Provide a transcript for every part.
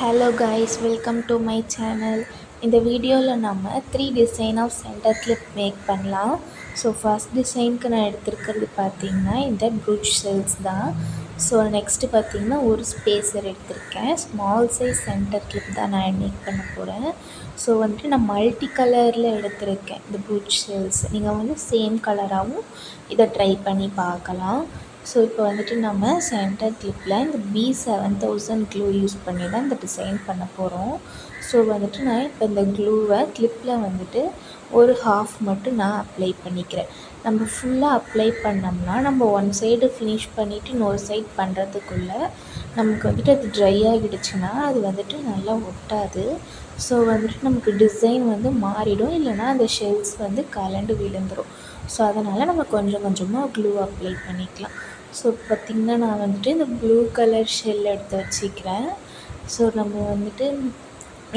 Hello guys, welcome to my channel. இந்த வீடியோவில் நம்ம 3 design of centre clip make பண்ணலாம். ஸோ ஃபர்ஸ்ட் டிசைனுக்கு நான் எடுத்துருக்கிறது பார்த்திங்கன்னா இந்த ப்ரூச் ஷெல்ஸ் தான். ஸோ நெக்ஸ்ட்டு பார்த்திங்கன்னா ஒரு ஸ்பேஸர் எடுத்திருக்கேன். ஸ்மால் சைஸ் சென்டர் கிளிப் தான் நான் மேக் பண்ண போகிறேன். ஸோ வந்துட்டு நான் மல்டி கலரில் எடுத்திருக்கேன் இந்த ப்ரூச் ஷெல்ஸ். நீங்கள் வந்து சேம் கலராகவும் இதை ட்ரை பண்ணி பார்க்கலாம். ஸோ இப்போ வந்துட்டு நம்ம சென்டர் கிளிப்பில் இந்த B7000 க்ளூ யூஸ் பண்ணி தான் இந்த டிசைன் பண்ண போகிறோம். ஸோ வந்துட்டு நான் இப்போ இந்த க்ளூவை கிளிப்பில் வந்துட்டு ஒரு ஹாஃப் மட்டும் நான் அப்ளை பண்ணிக்கிறேன். நம்ம ஃபுல்லாக அப்ளை பண்ணோம்னா நம்ம ஒன் சைடு ஃபினிஷ் பண்ணிவிட்டு இன்னொரு சைட் பண்ணுறதுக்குள்ளே நமக்கு வந்துட்டு அது ட்ரை ஆகிடுச்சுன்னா அது வந்துட்டு நல்லா ஒட்டாது. ஸோ வந்துட்டு நமக்கு டிசைன் வந்து மாறிடும், இல்லைனா அந்த ஷெல்ஸ் வந்து கலண்டு விழுந்துடும். ஸோ அதனால் நம்ம கொஞ்சம் கொஞ்சமாக க்ளூ அப்ளை பண்ணிக்கலாம். ஸோ பார்த்திங்கன்னா நான் வந்துட்டு இந்த ப்ளூ கலர் ஷெல் எடுத்து வச்சுக்கிறேன். ஸோ நம்ம வந்துட்டு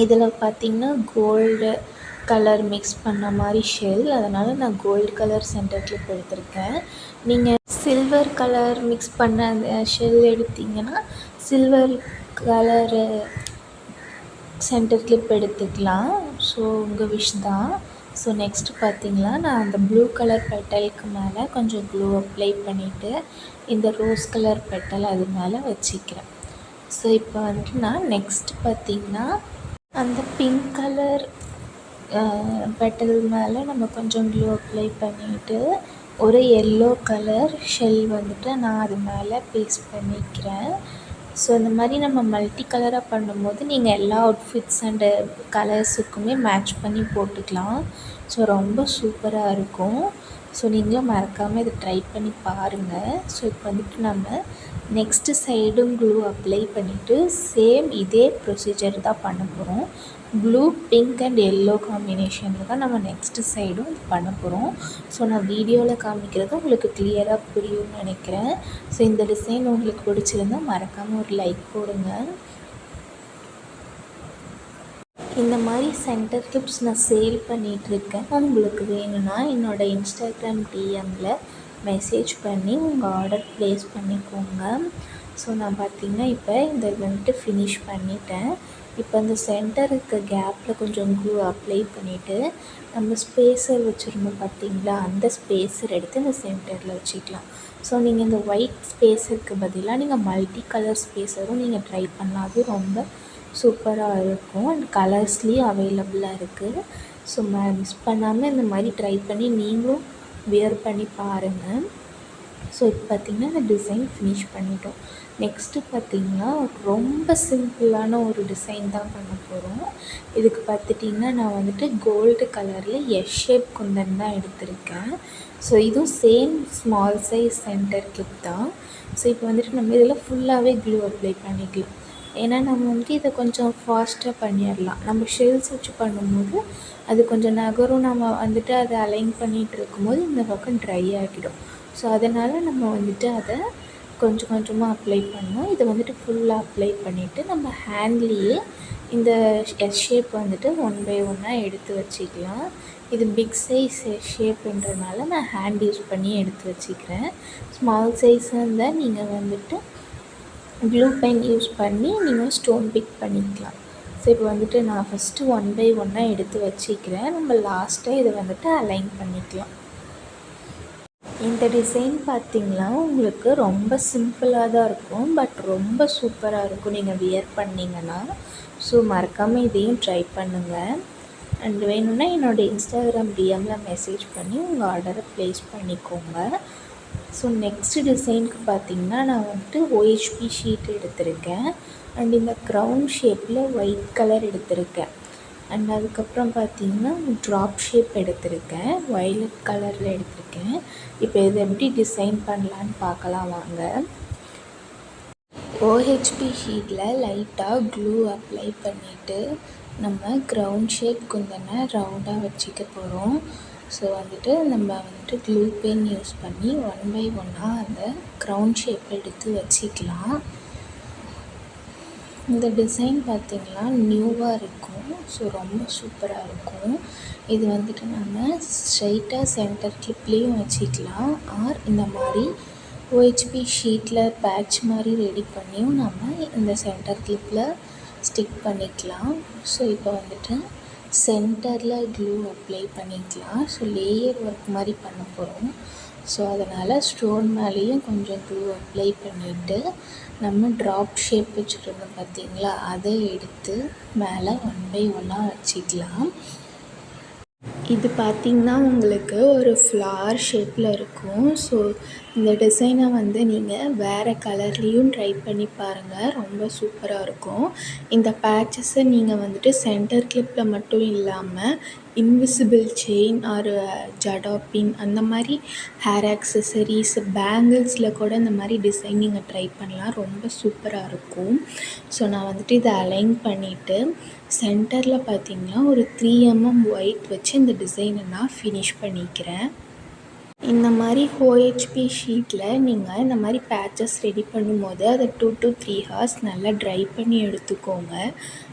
இதில் பார்த்திங்கன்னா கோல்டு கலர் மிக்ஸ் பண்ண மாதிரி ஷெல், அதனால் நான் கோல்டு கலர் சென்டர் கிளிப் எடுத்திருக்கேன். நீங்கள் சில்வர் கலர் மிக்ஸ் பண்ண அந்த ஷெல் எடுத்திங்கன்னா சில்வர் கலரு சென்டர் கிளிப் எடுத்துக்கலாம். ஸோ உங்கள் விஷ் தான். ஸோ நெக்ஸ்ட்டு பார்த்திங்கன்னா நான் அந்த ப்ளூ கலர் பெட்டலுக்கு மேலே கொஞ்சம் க்ளூ அப்ளை பண்ணிவிட்டு இந்த ரோஸ் கலர் பெட்டல் அது மேலே வச்சுக்கிறேன். ஸோ இப்போ வந்துட்டு நான் நெக்ஸ்ட் பார்த்திங்கன்னா அந்த பிங்க் கலர் பெட்டல் மேலே நம்ம கொஞ்சம் க்ளூ அப்ளை பண்ணிவிட்டு ஒரு எல்லோ கலர் ஷெல் வந்துட்டு நான் அது மேலே பேஸ்ட் பண்ணிக்கிறேன். ஸோ இந்த மாதிரி நம்ம மல்டி கலராக பண்ணும்போது நீங்கள் எல்லா அவுட்ஃபிட்ஸ் அண்டு கலர்ஸுக்குமே மேட்ச் பண்ணி போட்டுக்கலாம். ஸோ ரொம்ப சூப்பராக இருக்கும். ஸோ நீங்களும் மறக்காமல் இதை ட்ரை பண்ணி பாருங்கள். ஸோ இப்போ வந்துட்டு நம்ம நெக்ஸ்ட்டு சைடும் க்ளூ அப்ளை பண்ணிவிட்டு சேம் இதே ப்ரொசீஜர் தான் பண்ண போகிறோம். ப்ளூ, பிங்க் அண்ட் எல்லோ காம்பினேஷனில் தான் நம்ம நெக்ஸ்ட்டு சைடும் பண்ண போகிறோம். ஸோ நான் வீடியோவில் காமிக்கிறது உங்களுக்கு கிளியராக புரியும்னு நினைக்கிறேன். ஸோ இந்த டிசைன் உங்களுக்கு பிடிச்சிருந்தால் மறக்காமல் ஒரு லைக் போடுங்க. இந்த மாதிரி சென்டர் கிளிப்ஸ் நான் சேல் பண்ணிகிட்ருக்கேன். உங்களுக்கு வேணும்னா என்னோடய இன்ஸ்டாகிராம் டிஎம்மில் மெசேஜ் பண்ணி உங்கள் ஆர்டர் ப்ளேஸ் பண்ணிக்கோங்க. ஸோ நான் பார்த்திங்கன்னா இப்போ இந்த வந்துட்டு ஃபினிஷ் பண்ணிட்டேன். இப்போ அந்த சென்டருக்கு கேப்பில் கொஞ்சம் க்ளூ அப்ளை பண்ணிவிட்டு நம்ம ஸ்பேஸர் வச்சுருந்தோம் பார்த்திங்களா, அந்த ஸ்பேஸர் எடுத்து இந்த சென்டரில் வச்சுக்கலாம். ஸோ நீங்கள் இந்த ஒயிட் ஸ்பேஸருக்கு பதிலாக நீங்கள் மல்டி கலர் ஸ்பேஸரும் நீங்கள் ட்ரை பண்ணலாம். அது ரொம்ப சூப்பராக இருக்கும் அண்ட் கலர்ஸ்லேயும் அவைலபிளாக இருக்குது. ஸோ மிஸ் பண்ணாமல் இந்த மாதிரி ட்ரை பண்ணி நீங்களும் வியர் பண்ணி பாருங்கள். ஸோ இப்போ பார்த்திங்கன்னா இந்த டிசைன் ஃபினிஷ் பண்ணிட்டோம். நெக்ஸ்ட்டு பார்த்திங்கன்னா ரொம்ப சிம்பிளான ஒரு டிசைன் தான் பண்ண போகிறோம். இதுக்கு பார்த்துட்டிங்கன்னா நான் வந்துட்டு கோல்டு கலரில் எஸ் ஷேப் குந்தன் தான் எடுத்திருக்கேன். ஸோ இதுவும் same small size centre clip தான். ஸோ இப்போ வந்துட்டு நம்ம இதில் ஃபுல்லாகவே க்ளூ அப்ளை பண்ணிக்கலாம். ஏன்னா நம்ம வந்துட்டு இதை கொஞ்சம் ஃபாஸ்ட்டாக பண்ணிடலாம். நம்ம ஷெல்ஸ் வச்சு பண்ணும்போது அது கொஞ்சம் நகரும். நம்ம வந்துட்டு அதை அலைன் பண்ணிகிட்டு இருக்கும்போது இந்த பக்கம் ட்ரை ஆகிடும். ஸோ அதனால் நம்ம வந்துட்டு அதை கொஞ்சம் கொஞ்சமாக அப்ளை பண்ணோம். இதை வந்துட்டு ஃபுல்லாக அப்ளை பண்ணிவிட்டு நம்ம ஹேண்ட்லேயே இந்த எஸ் ஷேப் வந்துட்டு ஒன் பை ஒன்னாக எடுத்து வச்சுக்கலாம். இது பிக் சைஸ் எஸ் ஷேப்புன்றனால நான் ஹேண்ட் யூஸ் பண்ணி எடுத்து வச்சுக்கிறேன். ஸ்மால் சைஸாக இருந்தால் நீங்கள் வந்துட்டு க்ளூ பென் யூஸ் பண்ணி நீங்கள் ஸ்டோன் பிக் பண்ணிக்கலாம். ஸோ இப்போ வந்துட்டு நான் ஃபஸ்ட்டு ஒன் பை ஒன்னாக எடுத்து வச்சுக்கிறேன். நம்ம லாஸ்ட்டாக இதை வந்துட்டு அலைன் பண்ணிக்கலாம். இந்த டிசைன் பார்த்திங்கன்னா உங்களுக்கு ரொம்ப சிம்பிளாக தான் இருக்கும், பட் ரொம்ப சூப்பராக இருக்கும் நீங்கள் வியர் பண்ணிங்கன்னா. ஸோ மறக்காமல் இதையும் ட்ரை பண்ணுங்கள். அண்ட் வேணும்னா என்னோடய இன்ஸ்டாகிராம் டிஎம்மில் மெசேஜ் பண்ணி உங்கள் ஆர்டரை ப்ளேஸ் பண்ணிக்கோங்க. ஸோ நெக்ஸ்ட்டு டிசைனுக்கு பார்த்திங்கன்னா நான் வந்துட்டு OHP ஷீட் எடுத்திருக்கேன். அண்ட் இந்த க்ரௌன் ஷேப்பில் ஒயிட் கலர் எடுத்திருக்கேன். அண்ட் அதுக்கப்புறம் பார்த்திங்கன்னா ட்ராப் ஷேப் எடுத்திருக்கேன், வயலட் கலரில் எடுத்திருக்கேன். இப்போ இது எப்படி டிசைன் பண்ணலான்னு பார்க்கலாம் வாங்க. OHP ஷீட்டில் லைட்டாக க்ளூ அப்ளை பண்ணிவிட்டு நம்ம க்ரௌன் ஷேப் குந்தனை ரவுண்டாக வச்சுக்க போகிறோம். ஸோ வந்துட்டு நம்ம வந்துட்டு க்ளூ பென் யூஸ் பண்ணி ஒன் பை ஒன்னாக அந்த க்ரௌன் ஷேப் எடுத்து வச்சுக்கலாம். இந்த டிசைன் பார்த்திங்கன்னா நியூவாக இருக்கும். ஸோ ரொம்ப சூப்பராக இருக்கும். இது வந்துட்டு நம்ம ஸ்ட்ரைட்டாக சென்டர் கிளிப்லேயும் வச்சுக்கலாம், ஆர் இந்த மாதிரி OHP ஷீட்டில் பேட்ச் மாதிரி ரெடி பண்ணியும் நம்ம இந்த சென்டர் கிளிப்பில் ஸ்டிக் பண்ணிக்கலாம். ஸோ இப்போ வந்துட்டு சென்டரில் க்ளூ அப்ளை பண்ணிக்கலாம். ஸோ லேயர் ஒர்க் மாதிரி பண்ண போகிறோம். ஸோ அதனால் ஸ்டோன் மேலேயும் கொஞ்சம் க்ளூ அப்ளை பண்ணிவிட்டு நம்ம ட்ராப் ஷேப் வச்சுருந்தோம் பார்த்திங்களா, அதை எடுத்து மேலே 1 by 1 வச்சிக்கலாம். இது பார்த்திங்கன்னா உங்களுக்கு ஒரு ஃப்ளார் ஷேப்பில் இருக்கும். ஸோ இந்த டிசைனை வந்து நீங்கள் வேறு கலர்லேயும் ட்ரை பண்ணி பாருங்கள், ரொம்ப சூப்பராக இருக்கும். இந்த பேட்சஸை நீங்கள் வந்துட்டு சென்டர் கிளிப்பில் மட்டும் இல்லாமல் இன்விசிபிள் செயின் ஆர் ஜடா பின் அந்த மாதிரி ஹேர் ஆக்சசரிஸ், பேங்கிள்ஸில் கூட இந்த மாதிரி டிசைன் நீங்கள் ட்ரை பண்ணலாம், ரொம்ப சூப்பராக இருக்கும். ஸோ நான் வந்துட்டு இதை அலைன் பண்ணிவிட்டு சென்டரில் பார்த்திங்கன்னா ஒரு 3 mm ஒயிட் வச்சு இந்த டிசைனை நான் ஃபினிஷ் பண்ணிக்கிறேன். இந்த மாதிரி OHP ஷீட்டில் நீங்கள் இந்த மாதிரி பேட்சஸ் ரெடி பண்ணும்போது அதை 2 to 3 hours நல்லா ட்ரை பண்ணி எடுத்துக்கோங்க.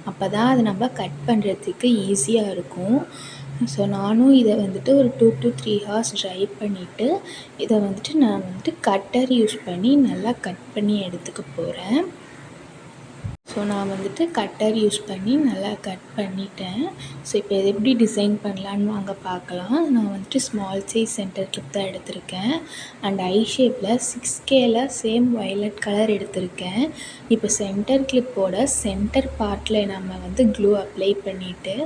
அப்போ தான் அதை நம்ம கட் பண்ணுறதுக்கு ஈஸியாக இருக்கும். ஸோ நானும் இதை வந்துட்டு ஒரு 2 to 3 hours ட்ரை பண்ணிவிட்டு இதை வந்துட்டு நான் வந்துட்டு கட்டர் யூஸ் பண்ணி நல்லா கட் பண்ணி எடுத்துக்க போகிறேன். ஸோ நான் வந்துட்டு கட்டர் யூஸ் பண்ணி நல்லா கட் பண்ணிட்டேன். ஸோ இப்போ இதை எப்படி டிசைன் பண்ணலான்னு வாங்க பார்க்கலாம். நான் வந்துட்டு ஸ்மால் சைஸ் சென்டர் கிளிப் தான் எடுத்திருக்கேன். அண்ட் ஐ ஷேப்பில் 6Kல சேம் வயலட் கலர் எடுத்திருக்கேன். இப்போ சென்டர் கிளிப்போட சென்டர் பார்ட்டில் நம்ம வந்து க்ளூ அப்ளை பண்ணிவிட்டு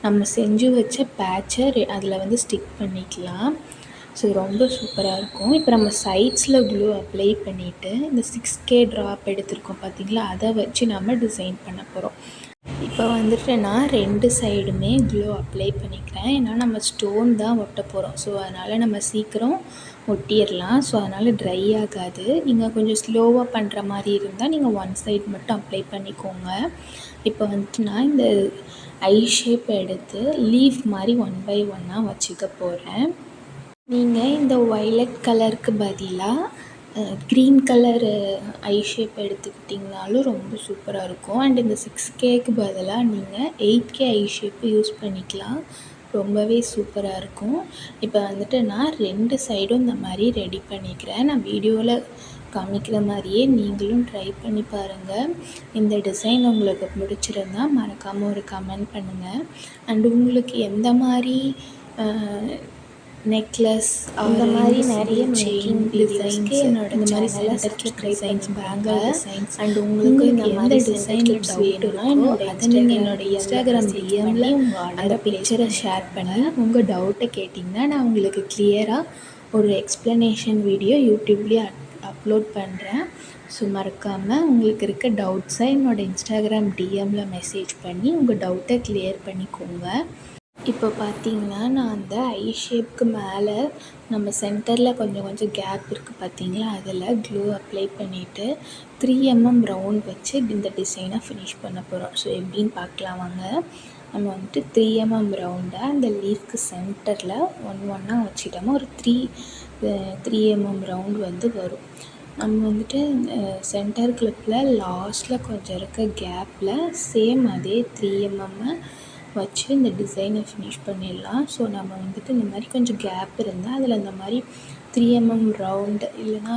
நம்ம செஞ்சு வச்ச பேட்சை அதில் வந்து ஸ்டிக் பண்ணிக்கலாம். ஸோ ரொம்ப சூப்பராக இருக்கும். இப்போ நம்ம சைட்ஸில் க்ளூ அப்ளை பண்ணிவிட்டு இந்த 6K ட்ராப் எடுத்திருக்கோம் பார்த்திங்களா, அதை வச்சு நம்ம டிசைன் பண்ண போகிறோம். இப்போ வந்துட்டு நான் 2 சைடுமே க்ளூ அப்ளை பண்ணிக்கிறேன். ஏன்னா நம்ம ஸ்டோன் தான் ஒட்ட போகிறோம். ஸோ அதனால் நம்ம சீக்கிரம் ஒட்டிடலாம். ஸோ அதனால் ட்ரை ஆகாது. நீங்கள் கொஞ்சம் ஸ்லோவாக பண்ணுற மாதிரி இருந்தால் நீங்கள் 1 சைடு மட்டும் அப்ளை பண்ணிக்கோங்க. இப்போ வந்துட்டு நான் இந்த ஐ ஷேப் எடுத்து லீஃப் மாதிரி 1 by 1 வச்சுக்க போகிறேன். நீங்கள் இந்த வயலட் கலருக்கு பதிலாக க்ரீன் கலரு ஐ ஷேப் எடுத்துக்கிட்டிங்கனாலும் ரொம்ப சூப்பராக இருக்கும். அண்ட் இந்த 6Kக்கு பதிலாக நீங்கள் 8K ஐ ஷேப்பு யூஸ் பண்ணிக்கலாம், ரொம்பவே சூப்பராக இருக்கும். இப்போ வந்துட்டு நான் 2 சைடும் இந்த மாதிரி ரெடி பண்ணிக்கிறேன். நான் வீடியோவில் காமிக்கிற மாதிரியே நீங்களும் ட்ரை பண்ணி பாருங்கள். இந்த டிசைன் உங்களுக்கு பிடிச்சிருந்தா மறக்காமல் ஒரு கமெண்ட் பண்ணுங்கள். அண்ட் உங்களுக்கு எந்த மாதிரி நெக்லஸ் அந்த மாதிரி நிறைய மேக்கிங் டிசைன்ஸ் இந்த மாதிரி centre clip designs, bangle designs and உங்களுக்கு எந்த டிசைனில் டவுட் வேணும்னா அதை நீங்கள் என்னோட இன்ஸ்டாகிராம் டிஎம்மில் அந்த பிக்சரை ஷேர் பண்ணி உங்கள் டவுட்டை கேட்டிங்கன்னா நான் உங்களுக்கு கிளியராக ஒரு எக்ஸ்ப்ளனேஷன் வீடியோ யூடியூப்லேயே அப்லோட் பண்ணுறேன். ஸோ மறக்காமல் உங்களுக்கு இருக்க டவுட்ஸை என்னோடய இன்ஸ்டாகிராம் டிஎம்மில் மெசேஜ் பண்ணி உங்கள் டவுட்டை கிளியர் பண்ணிக்கோங்க. இப்போ பார்த்திங்கன்னா நான் அந்த ஐ ஷேப்க்கு மேலே நம்ம சென்டரில் கொஞ்சம் கேப் இருக்குது பார்த்திங்களா, அதில் க்ளூ அப்ளை பண்ணிவிட்டு 3 mm ரவுண்ட் வச்சு இந்த டிசைனை ஃபினிஷ் பண்ண போகிறோம். ஸோ எப்படின்னு பார்க்கலாம் வாங்க. நம்ம வந்துட்டு 3 mm ரவுண்டை அந்த லீஃப்க்கு சென்டரில் 1 வச்சிட்டோமா ஒரு 3 mm ரவுண்ட் வந்து வரும். நம்ம வந்துட்டு சென்டர் கிளிப்பில் லாஸ்ட்டில் கொஞ்சம் இருக்க கேப்பில் சேம் அதே 3 mm வச்சு இந்த டிசைனை ஃபினிஷ் பண்ணிடலாம். ஸோ நம்ம வந்துட்டு இந்த மாதிரி கொஞ்சம் கேப் இருந்தால் அதில் இந்த மாதிரி 3 mm ரவுண்டு இல்லைனா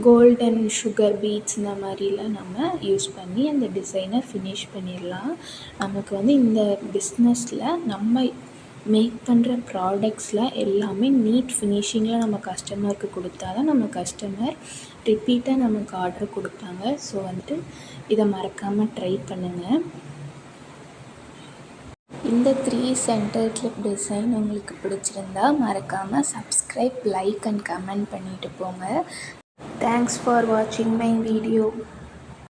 கோல்டன் சுகர் பீட்ஸ் இந்த மாதிரிலாம் நம்ம யூஸ் பண்ணி அந்த டிசைனை ஃபினிஷ் பண்ணிடலாம். நமக்கு வந்து இந்த பிஸ்னஸில் நம்ம மேக் பண்ணுற ப்ராடக்ட்ஸில் எல்லாமே நீட் ஃபினிஷிங்கில் நம்ம கஸ்டமருக்கு கொடுத்தா தான் நம்ம கஸ்டமர் ரிப்பீட்டாக நமக்கு ஆர்டர் கொடுப்பாங்க. ஸோ வந்துட்டு இதை மறக்காமல் ட்ரை பண்ணுங்கள். இந்த 3 சென்டர் கிளிப் டிசைன் உங்களுக்கு பிடிச்சிருந்தா மறக்காமல் சப்ஸ்கிரைப், லைக் அண்ட் கமெண்ட் பண்ணிவிட்டு போங்க. தேங்க்ஸ் ஃபார் வாட்சிங் மை வீடியோ.